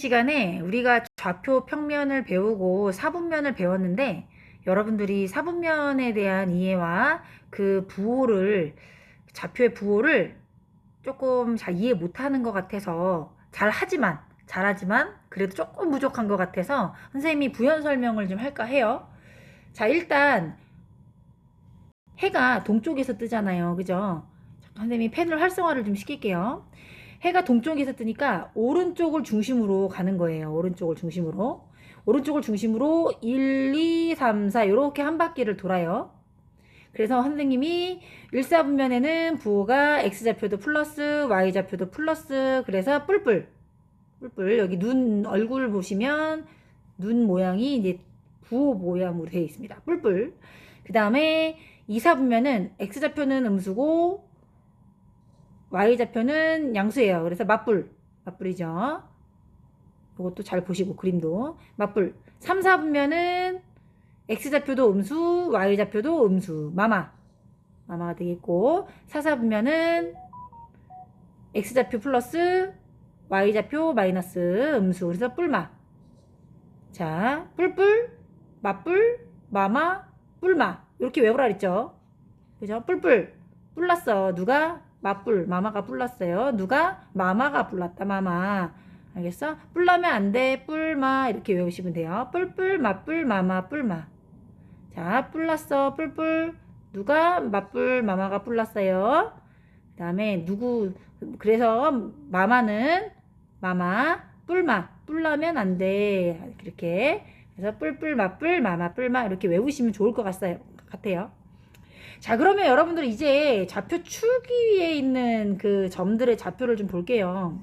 시간에 우리가 좌표 평면을 배우고 사분면을 배웠는데 여러분들이 사분면에 대한 이해와 그 부호를 좌표의 부호를 조금 잘 이해 못하는 것 같아서 잘하지만 그래도 조금 부족한 것 같아서 선생님이 부연 설명을 좀 할까 해요. 자, 일단 해가 동쪽에서 뜨잖아요. 그죠? 선생님이 펜을 활성화를 좀 시킬게요. 해가 동쪽에서 뜨니까 오른쪽을 중심으로 가는 거예요. 오른쪽을 중심으로. 오른쪽을 중심으로 1, 2, 3, 4 이렇게 한 바퀴를 돌아요. 그래서 선생님이 일사분면에는 부호가 x좌표도 플러스 y좌표도 플러스 그래서 뿔뿔 여기 눈 얼굴 보시면 눈 모양이 이제 부호 모양으로 되어 있습니다. 뿔뿔. 그 다음에 이사분면은 x좌표는 음수고 y좌표는 양수예요. 그래서 맞불이죠. 이것도 잘 보시고 그림도 맞불. 3, 4분면은 x좌표도 음수, y좌표도 음수. 마마가 되겠고 4, 4분면은 x좌표 플러스 y좌표 마이너스 음수. 그래서 뿔마. 자, 뿔뿔, 맞불, 마마, 뿔마. 이렇게 외우라 그랬죠. 그죠? 뿔뿔. 뿔났어. 누가? 맞불. 마마가 뿔났어요. 누가? 마마가 뿔났다. 마마. 알겠어? 뿔나면 안 돼. 뿔마. 이렇게 외우시면 돼요. 뿔뿔, 맞불, 마마, 뿔마. 자, 뿔났어. 뿔뿔. 누가? 맞불, 마마가 뿔났어요. 그 다음에 그래서 마마는 마마, 뿔마. 뿔나면 안 돼. 이렇게. 그래서 뿔뿔, 맞불, 마마, 뿔마. 이렇게 외우시면 좋을 것 같아요. 자, 그러면 여러분들 이제 좌표 축 위에 있는 그 점들의 좌표를 좀 볼게요.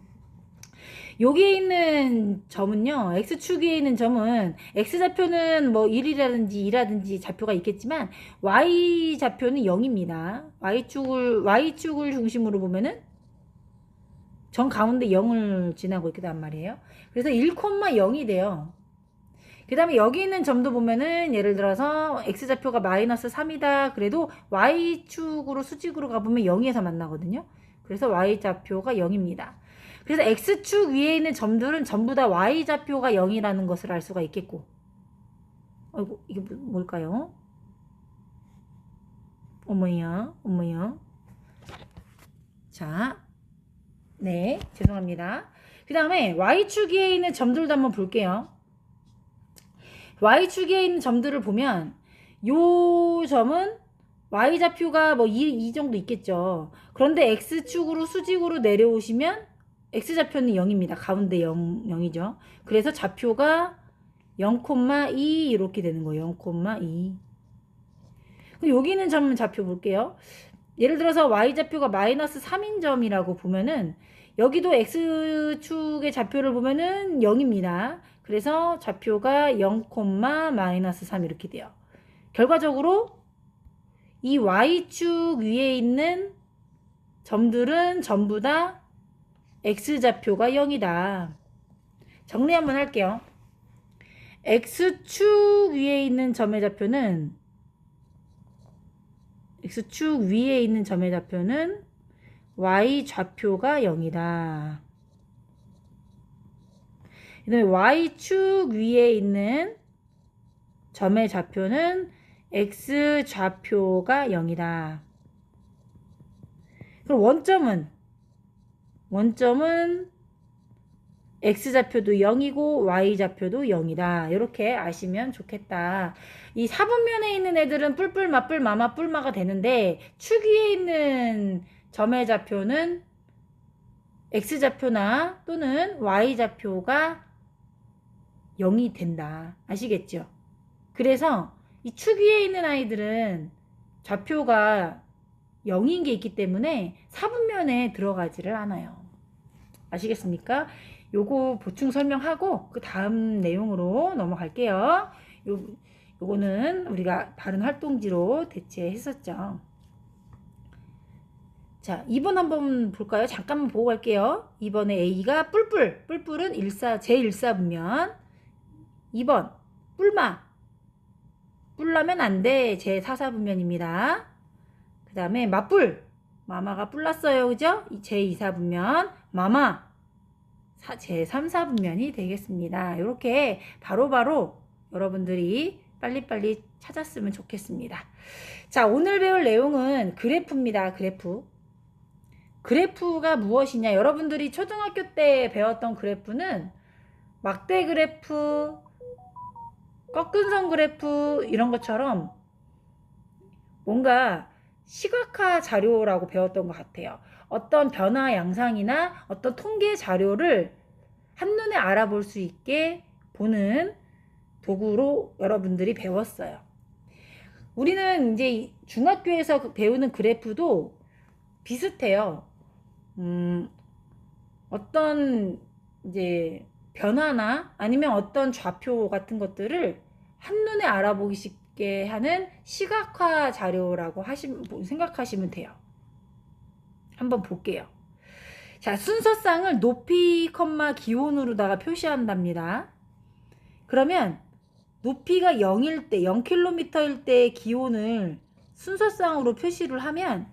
여기에 있는 점은요, x축 위에 있는 점은 x좌표는 뭐 1이라든지 2라든지 좌표가 있겠지만 y좌표는 0입니다. y축을 중심으로 보면은 정 가운데 0을 지나고 있단 말이에요. 그래서 1,0이 돼요. 그 다음에 여기 있는 점도 보면은 예를 들어서 x좌표가 마이너스 3이다 그래도 y축으로 수직으로 가보면 0에서 만나거든요. 그래서 y좌표가 0입니다. 그래서 x축 위에 있는 점들은 전부 다 y좌표가 0이라는 것을 알 수가 있겠고. 아이고, 이게 뭘까요? 어머니야. 자, 네, 죄송합니다. 그 다음에 y축 위에 있는 점들도 한번 볼게요. y축에 있는 점들을 보면 요 점은 y좌표가 뭐 이 정도 있겠죠. 그런데 x축으로 수직으로 내려오시면 x좌표는 0입니다. 가운데 0이죠. 그래서 좌표가 0,2 이렇게 되는 거예요. 0,2. 여기 있는 점 좌표 볼게요. 예를 들어서 y좌표가 마이너스 3인 점이라고 보면은 여기도 x축의 좌표를 보면은 0입니다. 그래서 좌표가 0, 마이너스 3 이렇게 돼요. 결과적으로 이 y축 위에 있는 점들은 전부 다 x좌표가 0이다. 정리 한번 할게요. x축 위에 있는 점의 좌표는 y좌표가 0이다. 그 다음에 y축 위에 있는 점의 좌표는 x좌표가 0이다. 그럼 원점은 x좌표도 0이고 y좌표도 0이다. 이렇게 아시면 좋겠다. 이 사분면에 있는 애들은 뿔뿔, 맞뿔, 마마, 뿔마가 되는데 축 위에 있는 점의 좌표는 x좌표나 또는 y좌표가 0이 된다. 아시겠죠? 그래서 이 축 위에 있는 아이들은 좌표가 0인 게 있기 때문에 사분면에 들어가지를 않아요. 아시겠습니까? 요거 보충 설명하고 그 다음 내용으로 넘어갈게요. 요거는 우리가 다른 활동지로 대체했었죠. 자, 2번 한번 볼까요? 잠깐만 보고 갈게요. 2번에 A가 뿔뿔은 제1사분면. 2번 뿔나면 안 돼. 제4사분면입니다. 그 다음에 마마가 뿔났어요. 그죠? 제2사분면. 마마 제 3, 4분면이 되겠습니다. 이렇게 바로바로 여러분들이 빨리빨리 찾았으면 좋겠습니다. 자, 오늘 배울 내용은 그래프입니다. 그래프. 그래프가 무엇이냐? 여러분들이 초등학교 때 배웠던 그래프는 막대 그래프, 꺾은선 그래프 이런 것처럼 뭔가 시각화 자료라고 배웠던 것 같아요. 어떤 변화 양상이나 어떤 통계 자료를 한눈에 알아볼 수 있게 보는 도구로 여러분들이 배웠어요. 우리는 이제 중학교에서 배우는 그래프도 비슷해요. 어떤 이제 변화나 아니면 어떤 좌표 같은 것들을 한눈에 알아보기 쉽게 하는 시각화 자료라고 생각하시면 돼요. 한번 볼게요. 자, 순서쌍을 높이, 기온으로다가 표시한답니다. 그러면 높이가 0일 때, 0km일 때 기온을 순서쌍으로 표시를 하면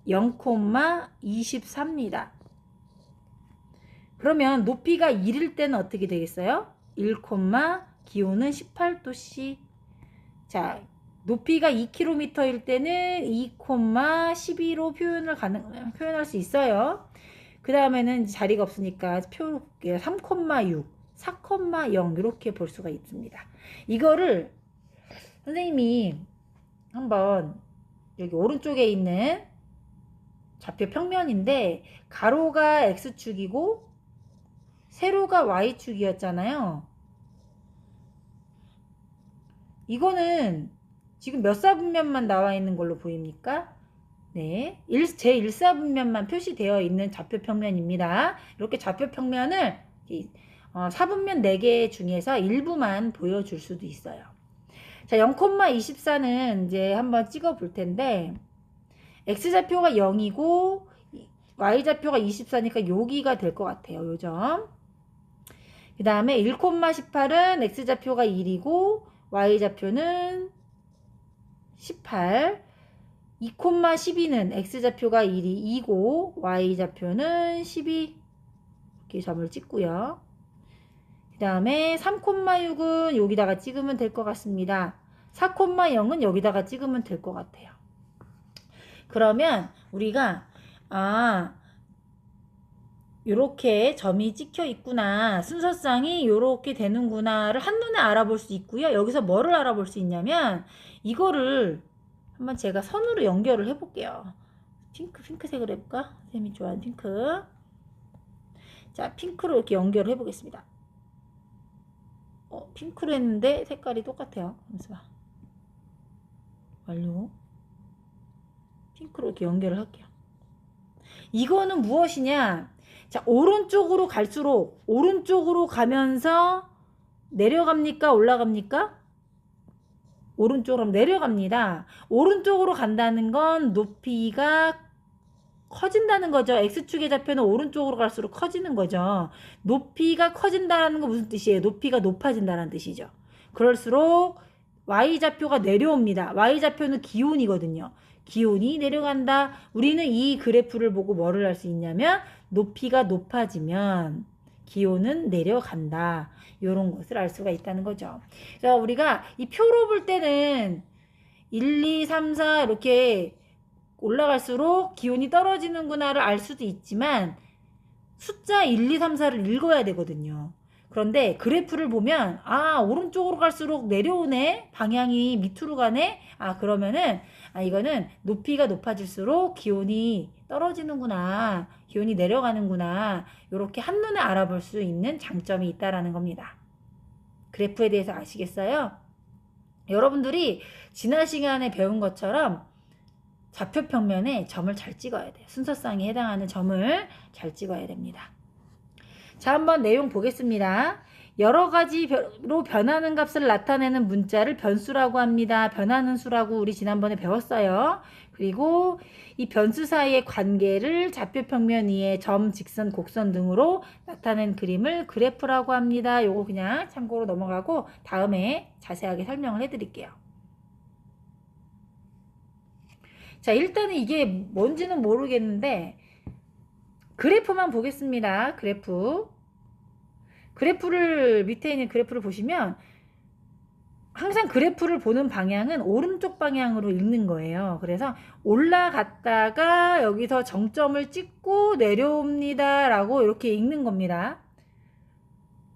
0,24입니다. 그러면 높이가 1일 때는 어떻게 되겠어요? 1, 기온은 18도씨. 자, 높이가 2km일 때는 2,12로 표현할 수 있어요. 그 다음에는 자리가 없으니까 3,6, 4,0 이렇게 볼 수가 있습니다. 이거를 선생님이 한번 여기 오른쪽에 있는 좌표 평면인데 가로가 X축이고 세로가 Y축이었잖아요. 이거는 지금 몇 사분면만 나와 있는 걸로 보입니까? 네, 제 1사분면만 표시되어 있는 좌표 평면입니다. 이렇게 좌표 평면을 사분면 4개 중에서 일부만 보여줄 수도 있어요. 자, 0,24는 이제 한번 찍어 볼 텐데 X좌표가 0이고 Y좌표가 24니까 여기가 될 것 같아요. 요 점. 그 다음에 1,18은 X좌표가 1이고 Y좌표는 18. 2,12는 X좌표가 1이 2고 Y좌표는 12. 이렇게 점을 찍고요. 그 다음에 3,6은 여기다가 찍으면 될 것 같습니다. 4,0은 여기다가 찍으면 될 것 같아요. 그러면 우리가 요렇게 점이 찍혀 있구나, 순서쌍이 요렇게 되는구나를 한눈에 알아볼 수 있고요. 여기서 뭐를 알아볼 수 있냐면 이거를 한번 제가 선으로 연결을 해볼게요. 핑크색으로 해볼까? 선생님이 좋아하는 핑크. 자, 핑크로 이렇게 연결을 해보겠습니다. 핑크로 했는데 색깔이 똑같아요. 잠시만. 완료. 핑크로 이렇게 연결을 할게요. 이거는 무엇이냐? 자, 오른쪽으로 갈수록 오른쪽으로 가면서 내려갑니까? 올라갑니까? 오른쪽으로 내려갑니다. 오른쪽으로 간다는 건 높이가 커진다는 거죠. X축의 좌표는 오른쪽으로 갈수록 커지는 거죠. 높이가 커진다는 건 무슨 뜻이에요? 높이가 높아진다는 뜻이죠. 그럴수록 Y좌표가 내려옵니다. Y좌표는 기온이거든요. 기온이 내려간다. 우리는 이 그래프를 보고 뭐를 할 수 있냐면 높이가 높아지면 기온은 내려간다. 이런 것을 알 수가 있다는 거죠. 그래서 우리가 이 표로 볼 때는 1, 2, 3, 4 이렇게 올라갈수록 기온이 떨어지는구나를 알 수도 있지만 숫자 1, 2, 3, 4를 읽어야 되거든요. 그런데 그래프를 보면 오른쪽으로 갈수록 내려오네, 방향이 밑으로 가네, 그러면은 이거는 높이가 높아질수록 기온이 떨어지는구나, 기온이 내려가는구나, 이렇게 한눈에 알아볼 수 있는 장점이 있다라는 겁니다. 그래프에 대해서 아시겠어요? 여러분들이 지난 시간에 배운 것처럼 좌표 평면에 점을 잘 찍어야 돼요. 순서쌍에 해당하는 점을 잘 찍어야 됩니다. 자, 한번 내용 보겠습니다. 여러 가지로 변하는 값을 나타내는 문자를 변수라고 합니다. 변하는 수라고 우리 지난번에 배웠어요. 그리고 이 변수 사이의 관계를 좌표 평면 위에 점, 직선, 곡선 등으로 나타낸 그림을 그래프라고 합니다. 요거 그냥 참고로 넘어가고 다음에 자세하게 설명을 해드릴게요. 자, 일단은 이게 뭔지는 모르겠는데 그래프만 보겠습니다. 그래프를 밑에 있는 그래프를 보시면 항상 그래프를 보는 방향은 오른쪽 방향으로 읽는 거예요. 그래서 올라갔다가 여기서 정점을 찍고 내려옵니다 라고 이렇게 읽는 겁니다.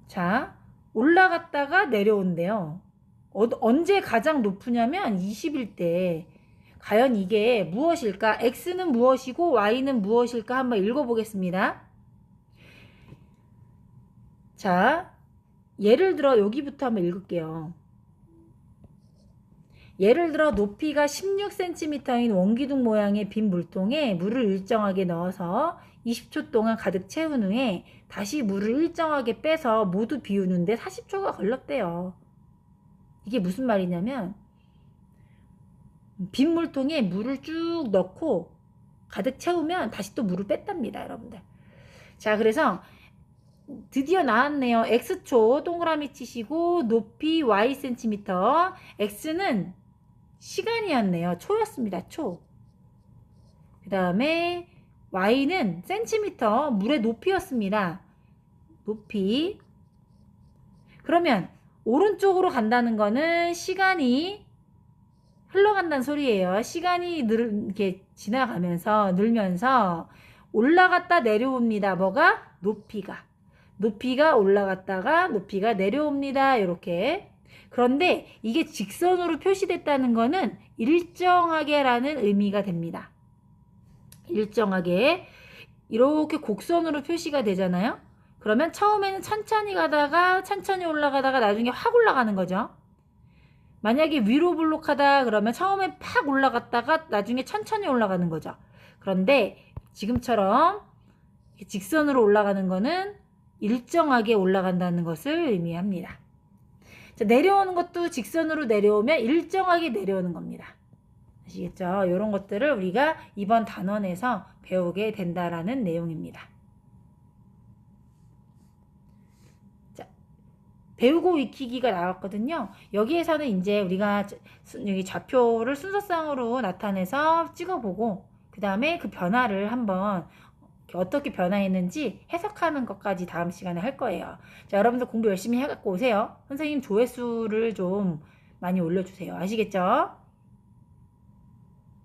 자, 올라갔다가 내려온대요. 언제 가장 높으냐면 20일 때. 과연 이게 무엇일까? X는 무엇이고 Y는 무엇일까? 한번 읽어보겠습니다. 자, 예를 들어 여기부터 한번 읽을게요. 예를 들어 높이가 16cm인 원기둥 모양의 빈 물통에 물을 일정하게 넣어서 20초 동안 가득 채운 후에 다시 물을 일정하게 빼서 모두 비우는데 40초가 걸렸대요. 이게 무슨 말이냐면 빈 물통에 물을 쭉 넣고 가득 채우면 다시 또 물을 뺐답니다, 여러분들. 자, 그래서 드디어 나왔네요. X초 동그라미 치시고 높이 Y cm, X는 시간이었네요. 초였습니다. 초. 그 다음에 Y는 센티미터, 물의 높이였습니다. 높이. 그러면 오른쪽으로 간다는 거는 시간이 흘러간다는 소리예요. 시간이 이렇게 지나가면서 늘면서 올라갔다 내려옵니다. 뭐가? 높이가 올라갔다가 높이가 내려옵니다. 이렇게. 그런데 이게 직선으로 표시됐다는 거는 일정하게라는 의미가 됩니다. 일정하게 이렇게 곡선으로 표시가 되잖아요. 그러면 처음에는 천천히 가다가 천천히 올라가다가 나중에 확 올라가는 거죠. 만약에 위로 블록하다 그러면 처음에 팍 올라갔다가 나중에 천천히 올라가는 거죠. 그런데 지금처럼 직선으로 올라가는 거는 일정하게 올라간다는 것을 의미합니다. 자, 내려오는 것도 직선으로 내려오면 일정하게 내려오는 겁니다. 아시겠죠? 이런 것들을 우리가 이번 단원에서 배우게 된다라는 내용입니다. 자, 배우고 익히기가 나왔거든요. 여기에서는 이제 우리가 여기 좌표를 순서상으로 나타내서 찍어보고 그 다음에 그 변화를 한번 어떻게 변화했는지 해석하는 것까지 다음 시간에 할 거예요. 자, 여러분들 공부 열심히 해갖고 오세요. 선생님 조회수를 좀 많이 올려주세요. 아시겠죠?